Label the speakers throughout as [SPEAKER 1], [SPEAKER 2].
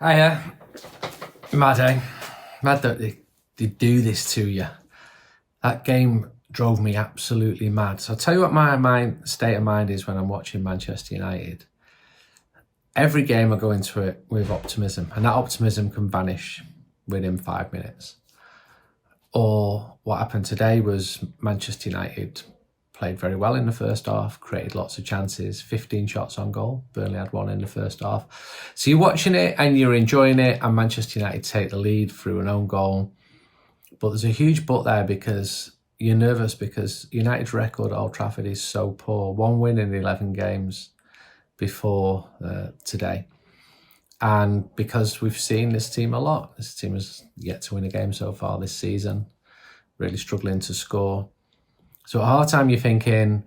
[SPEAKER 1] Hiya. Mad, eh? Mad that they do this to you. That game drove me absolutely mad. So I'll tell you what my state of mind is when I'm watching Manchester United. Every game I go into it with optimism, and that optimism can vanish within 5 minutes. Or what happened today was Manchester United played very well in the first half, created lots of chances, 15 shots on goal. Burnley had one in the first half. So you're watching it and you're enjoying it, and Manchester United take the lead through an own goal. But there's a huge but there because you're nervous because United's record at Old Trafford is so poor. 1 win in 11 games before today. And because we've seen this team a lot, this team has yet to win a game so far this season, really struggling to score. So at half time, you're thinking,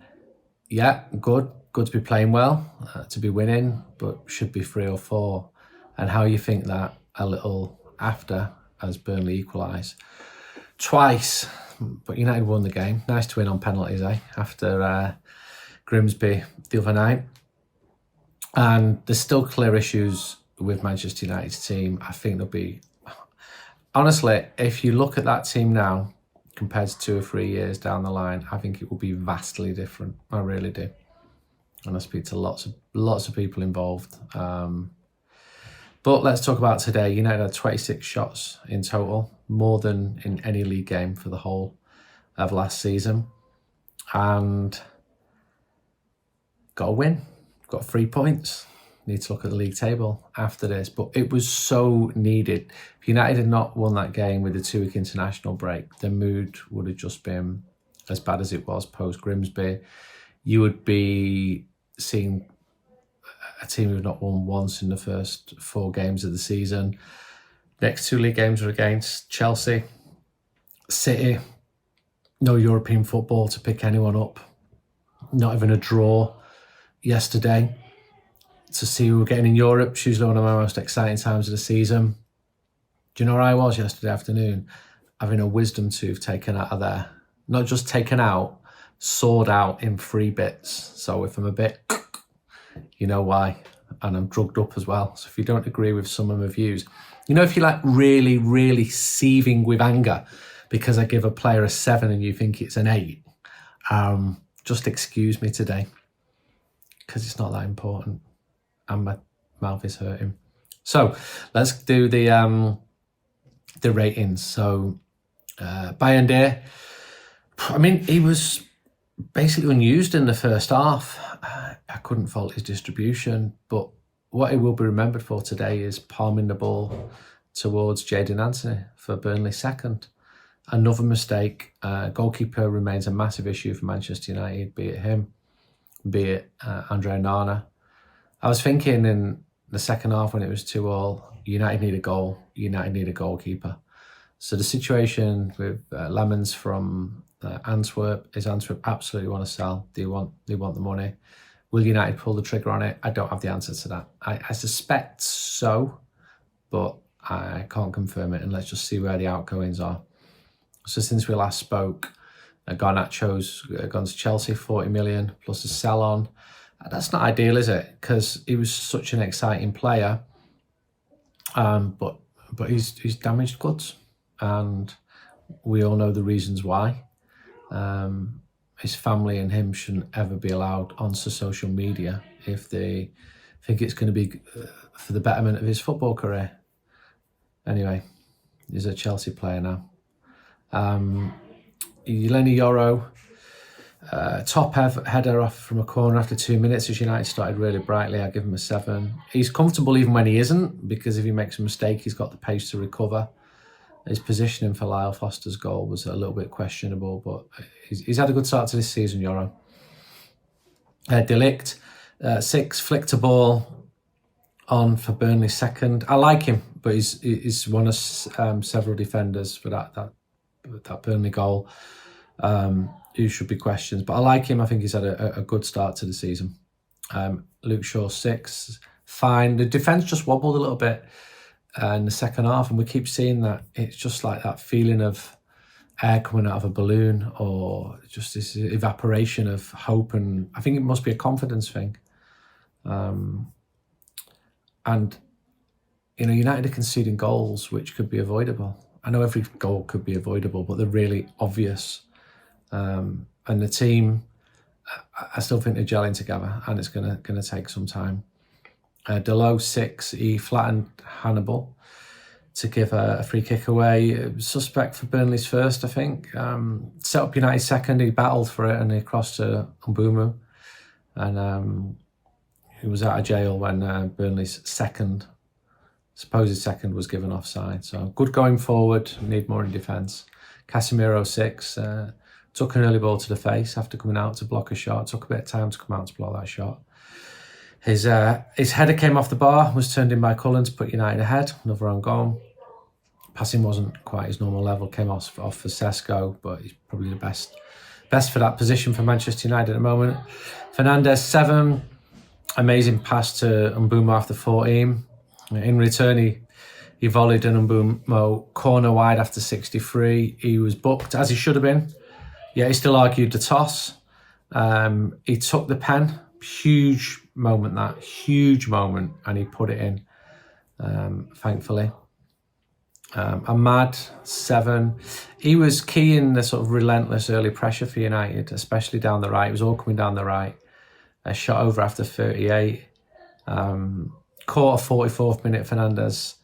[SPEAKER 1] yeah, good to be playing well, to be winning, but should be 3 or 4. And how you think that a little after as Burnley equalise. Twice, but United won the game. Nice to win on penalties, after Grimsby the other night. And there's still clear issues with Manchester United's team. I think there'll be... Honestly, if you look at that team now, compared to 2 or 3 years down the line, I think it will be vastly different. I really do. And I speak to lots of people involved. But let's talk about today. United had 26 shots in total, more than in any league game for the whole of last season. And got a win, got 3 points. Need to look at the league table after this, but it was so needed. If United had not won that game with the 2-week international break, the mood would have just been as bad as it was post Grimsby. You would be seeing a team who've not won once in the first 4 games of the season. Next 2 league games are against Chelsea, City. No European football to pick anyone up. Not even a draw yesterday. To see who we're getting in Europe, it's usually one of my most exciting times of the season. Do you know where I was yesterday afternoon? Having a wisdom tooth taken out of there. Not just taken out, sawed out in 3 bits. So if I'm a bit, you know why. And I'm drugged up as well. So if you don't agree with some of my views, if you're like really, really seething with anger because I give a player a 7 and you think it's an 8, just excuse me today because it's not that important. And my mouth is hurting. So let's do the ratings. So Bryan Mbeumo, he was basically unused in the first half. I couldn't fault his distribution, but what he will be remembered for today is palming the ball towards Jadon Anthony for Burnley's second. Another mistake. Goalkeeper remains a massive issue for Manchester United, be it him, be it Andre Onana. I was thinking in the second half when it was 2-2, United need a goal, United need a goalkeeper. So the situation with Lemons from Antwerp is Antwerp absolutely want to sell. They want the money. Will United pull the trigger on it? I don't have the answer to that. I suspect so, but I can't confirm it, and let's just see where the outgoings are. So since we last spoke, Garnacho's gone to Chelsea, 40 million plus a sell-on. That's not ideal, is it? Because he was such an exciting player, but he's damaged goods, and we all know the reasons why. His family and him shouldn't ever be allowed onto social media if they think it's going to be for the betterment of his football career. Anyway, he's a Chelsea player now. Eleni Yoro, top header off from a corner after 2 minutes as United started really brightly. I give him a 7. He's comfortable even when he isn't, because if he makes a mistake, he's got the pace to recover. His positioning for Lyle Foster's goal was a little bit questionable, but he's had a good start to this season, Yoro. Delict, 6, flicked a ball on for Burnley's second. I like him, but he's one of several defenders for that Burnley goal. Who should be questions, but I like him. I think he's had a good start to the season. Luke Shaw, 6, fine. The defence just wobbled a little bit in the second half, and we keep seeing that. It's just like that feeling of air coming out of a balloon, or just this evaporation of hope, and I think it must be a confidence thing. And United are conceding goals which could be avoidable. I know every goal could be avoidable, but they're really obvious. And the team, I still think they're gelling together, and it's gonna take some time. Delo 6, he flattened Hannibal to give a free kick away. Suspect for Burnley's first, I think. Set up United second, he battled for it and he crossed to Mbeumo. And he was out of jail when Burnley's supposed second was given offside. So good going forward, need more in defence. Casemiro 6, took an early ball to the face after coming out to block a shot. Took a bit of time to come out to block that shot. His header came off the bar, was turned in by Cullen to put United ahead, another own goal. Passing wasn't quite his normal level, came off for Sesko, but he's probably the best for that position for Manchester United at the moment. Fernandes 7, amazing pass to Mbeumo after 14. In return, he volleyed an Mbeumo corner wide after 63. He was booked, as he should have been. Yeah, he still argued the toss. He took the pen. Huge moment, and he put it in, thankfully. Ahmad 7, he was key in the sort of relentless early pressure for United, especially down the right. It was all coming down the right. A shot over after 38. Caught a 44th minute Fernandes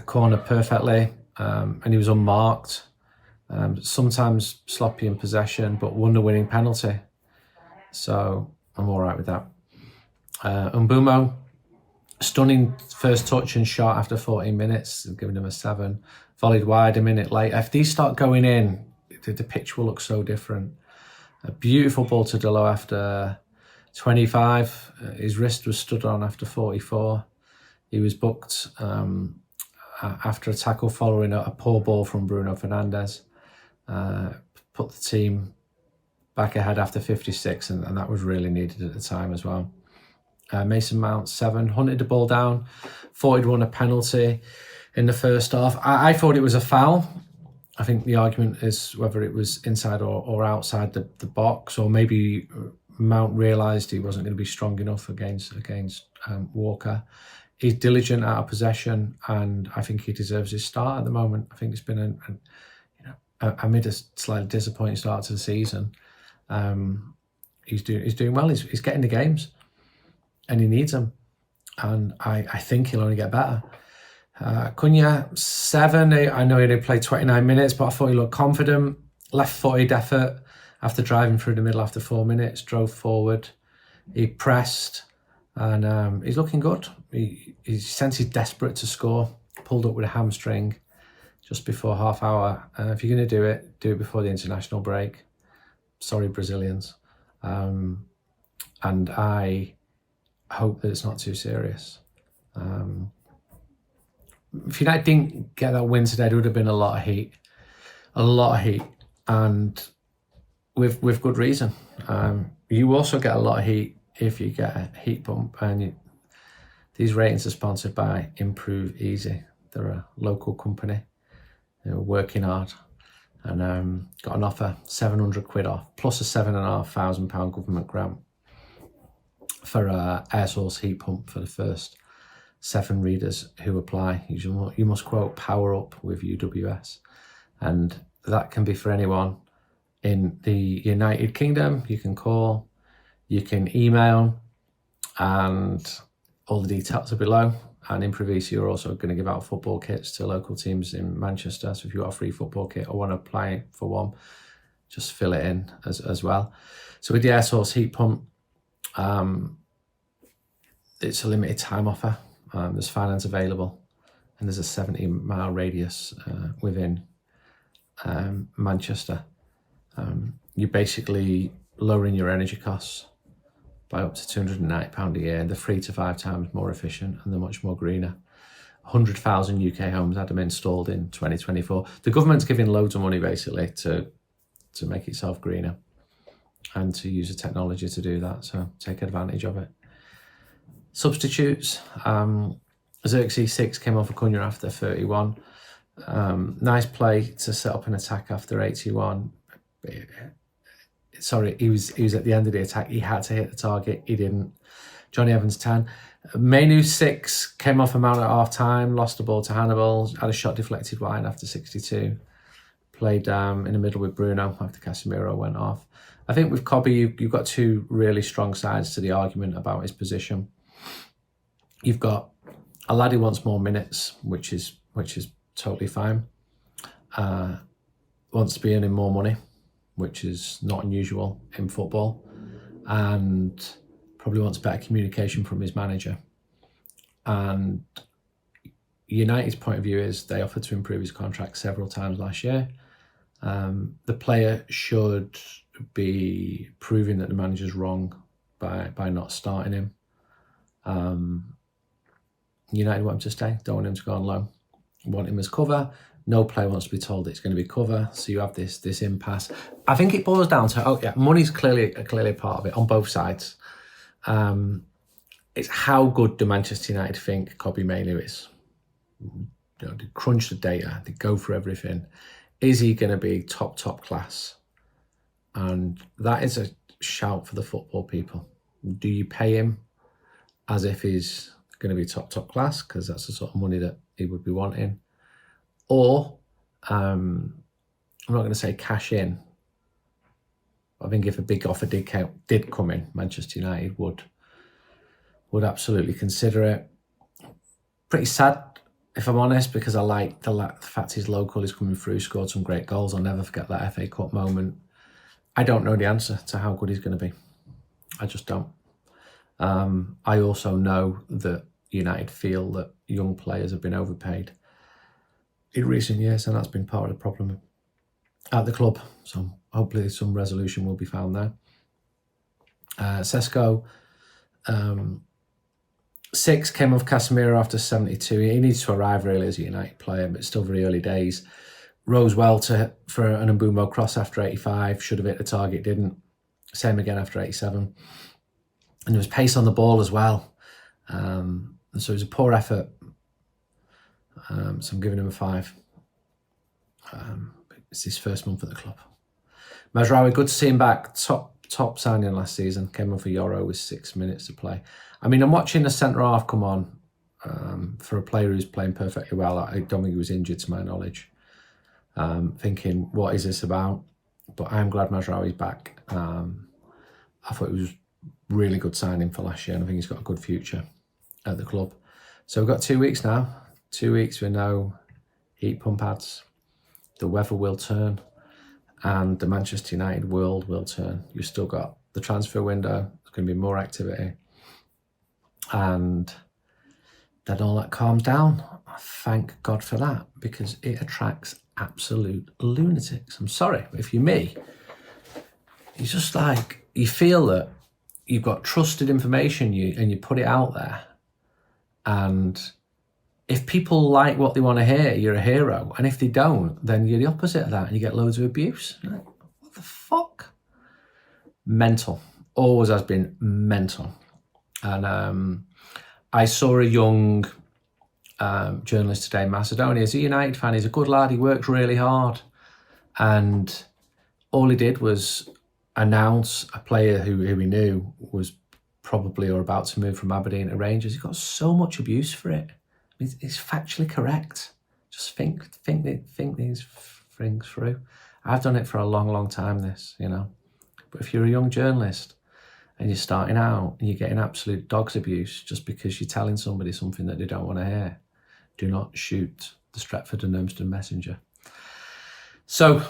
[SPEAKER 1] corner perfectly, and he was unmarked. Sometimes sloppy in possession, but won the winning penalty. So I'm all right with that. Mbeumo, stunning first touch and shot after 14 minutes, giving him a 7. Volleyed wide a minute later. If these start going in, the pitch will look so different. A beautiful ball to Delo after 25. His wrist was stood on after 44. He was booked after a tackle following a poor ball from Bruno Fernandes. Put the team back ahead after 56, and that was really needed at the time as well. Mason Mount 7, hunted the ball down, thought he'd won a penalty in the first half. I thought it was a foul. I think the argument is whether it was inside or outside the box, or maybe Mount realised he wasn't going to be strong enough against Walker. He's diligent out of possession, and I think he deserves his start at the moment. I think it's been amid a slightly disappointing start to the season. He's doing well. He's getting the games, and he needs them. And I think he'll only get better. Cunha 7. I know he only played 29 minutes, but I thought he looked confident. Left-footed effort after driving through the middle after 4 minutes. Drove forward. He pressed, and he's looking good. He senses he's desperate to score. Pulled up with a hamstring just before half hour. If you're going to do it before the international break. Sorry, Brazilians. And I hope that it's not too serious. If United didn't get that win today, there would have been a lot of heat, and with good reason. You also get a lot of heat if you get a heat pump, and these ratings are sponsored by Improve Easy. They're a local company, working hard, and got an offer, £700 off, plus a £7,500 government grant for air source heat pump for the first 7 readers who apply. You must quote power up with UWS, and that can be for anyone in the United Kingdom. You can call, you can email, and all the details are below. And Improvisi are also going to give out football kits to local teams in Manchester. So if you've got a free football kit or want to apply for one, just fill it in as well. So with the air source heat pump, it's a limited time offer. There's finance available, and there's a 70-mile radius within Manchester. You're basically lowering your energy costs by up to £290 a year, and they're 3 to 5 times more efficient, and they're much more greener. 100,000 UK homes had them installed in 2024. The government's giving loads of money basically to make itself greener and to use the technology to do that, so take advantage of it. Substitutes, Xerxes 6 came off for Cunha after 31. Nice play to set up an attack after 81. Sorry, he was at the end of the attack. He had to hit the target. He didn't. Johnny Evans 10. Manu 6 came off a mount at half time, lost the ball to Hannibal, had a shot deflected wide after 62. Played in the middle with Bruno after Casemiro went off. I think with Cobby, you've got two really strong sides to the argument about his position. You've got a lad who wants more minutes, which is totally fine. Wants to be earning more money, which is not unusual in football, and probably wants better communication from his manager. And United's point of view is they offered to improve his contract several times last year. The player should be proving that the manager's wrong by not starting him. United want him to stay, don't want him to go on loan. Want him as cover. No player wants to be told it's going to be cover, so you have this impasse. I think it boils down to, money's clearly a part of it on both sides. It's how good do Manchester United think Cobby Mainoo is. They crunch the data, they go for everything. Is he going to be top class? And that is a shout for the football people. Do you pay him as if he's going to be top class, because that's the sort of money that he would be wanting? Or, I'm not going to say cash in. I think if a big offer did come in, Manchester United would absolutely consider it. Pretty sad, if I'm honest, because I like the fact he's local, he's coming through, scored some great goals. I'll never forget that FA Cup moment. I don't know the answer to how good he's going to be. I just don't. I also know that United feel that young players have been overpaid in recent years, and that's been part of the problem at the club. So hopefully some resolution will be found there. Sesko, 6 came off Casemiro after 72. He needs to arrive really as a United player, but it's still very early days. Rose well for an Mbeumo cross after 85. Should have hit the target, didn't. Same again after 87. And there was pace on the ball as well. And so it was a poor effort. So I'm giving him a 5. It's his first month at the club. Mazraoui, good to see him back. Top signing last season. Came on for Euro with 6 minutes to play. I mean, I'm watching the centre half come on for a player who's playing perfectly well. I don't think he was injured to my knowledge. Thinking, what is this about? But I'm glad Mazraoui's back. I thought it was really good signing for last year, and I think he's got a good future at the club. So we've got 2 weeks now. 2 weeks with no heat pump ads. The weather will turn, and the Manchester United world will turn. You've still got the transfer window. There's going to be more activity. And then all that calms down. Thank God for that, because it attracts absolute lunatics. I'm sorry, if you're me, it's just like, you feel that you've got trusted information and you put it out there, and if people like what they want to hear, you're a hero, and if they don't, then you're the opposite of that and you get loads of abuse. Like, what the fuck? Mental. Always has been mental. And I saw a young journalist today in Macedonia. He's a United fan. He's a good lad. He works really hard. And all he did was announce a player who he knew was probably or about to move from Aberdeen to Rangers. He got so much abuse for it. It's factually correct. Just think these things through. I've done it for a long time, this, But if you're a young journalist and you're starting out and you're getting absolute dog's abuse just because you're telling somebody something that they don't want to hear, do not shoot the Stretford and Urmston Messenger. So,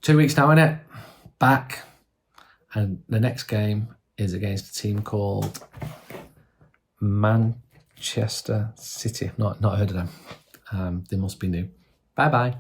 [SPEAKER 1] 2 weeks now, innit? Back. And the next game is against a team called Manchester City. Not heard of them. They must be new. Bye-bye.